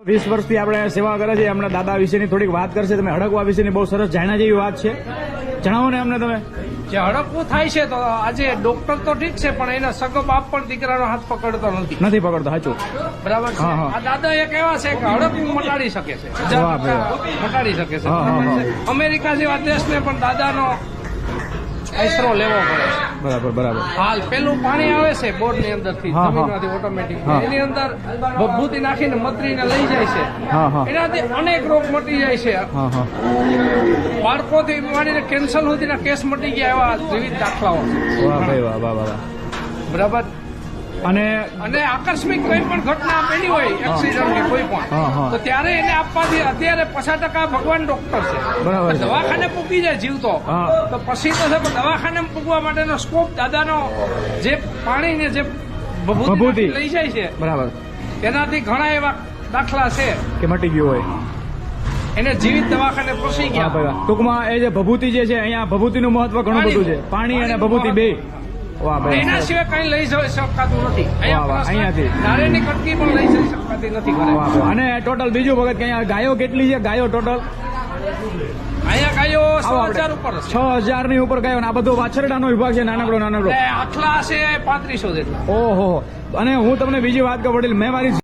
20 વર્ષથી આપણે સેવા કરે છે. એમના દાદા વિશેની થોડીક વાત કરશે. તમે હડકવા વિશેની બહુ સરસ જાણ્યા જેવી વાત છે. જણાવો ને અમને તમે. જે હડકવું થાય છે તો આજે ડોક્ટર તો ઠીક છે, પણ એના સગો બાપ પણ દીકરાનો હાથ પકડતો નથી પકડતો. સાચું. બરાબર છે. હા, હા. આ દાદા એક એવા છે કે હડકવું મટાડી શકે છે, વાહ ભાઈ. મટાડી શકે છે. હા, હા, બરાબર છે. અમેરિકા જેવા દેશને પણ દાદાનો આશરો લેવો પડે છે. બરાબર. હાલ પેલું પાણી આવે છે બોર ની અંદર થી, હા, હા. જમીનમાંથી ઓટોમેટિક, હા. એની અંદર ભભૂતિ નાખીને મતરીને લઈ જાય છે. હા. એનાથી અનેક રોગ મટી જાય છે. હા. બાળકોથી માંડીને કેન્સર સુધીના કેસ મટી ગયા એવા વિવિધ દાખલાઓ છે. વાહ ભાઈ વાહ. બરાબર. અને અને આકસ્મિક કોઈ પણ ઘટના બની હોય, એક્સિડન્ટ કે કોઈ હા, પણ, હા. તો ત્યારે એને આપવાથી અત્યારે 50% ભગવાન ડોક્ટર છે. બરાબર છે. દવાખાને પૂકી જાય જીવતો, હા. તો પછી તો છે, પણ દવાખાને પૂગવા માટેનો સ્કોપ દાદાનો જે પાણીને જે ભભૂતિ. ભભૂતિ લઈ જાય છે, બરાબર એનાથી ઘણા એવા દાખલા છે કે મટી ગયું હોય. એને જીવિત દવાખાને પહોંચી હા ગયા. ભાઈ. ટૂંકમાં એ જે ભભૂતિ જે છે, અહીંયા ભભૂતિનું મહત્વ ઘણું બધું છે. પાણી અને ભભૂતિ બે. વાહ ભાઈ. એના સિવાય કઈ લઈ જઈ શકાતું નથી. વાહ, અહીંયાથી. નારેની કટકી પણ લઈ જઈ શકાતી નથી ઘરે. વાહ ભાઈ. અને ટોટલ બીજું વખત કે અહીંયા ગાયો કેટલી છે? ગાયો ટોટલ અહીંયા ગાયો 6000 ઉપર છે. 6000 ની ઉપર ગાયો. અને આ બધો વાછરડાનો વિભાગ છે, નાનકડો. આટલા છે 3500 જેટલા. ઓહો. અને હું તમને બીજી વાત કહું વડીલ, મેં મારી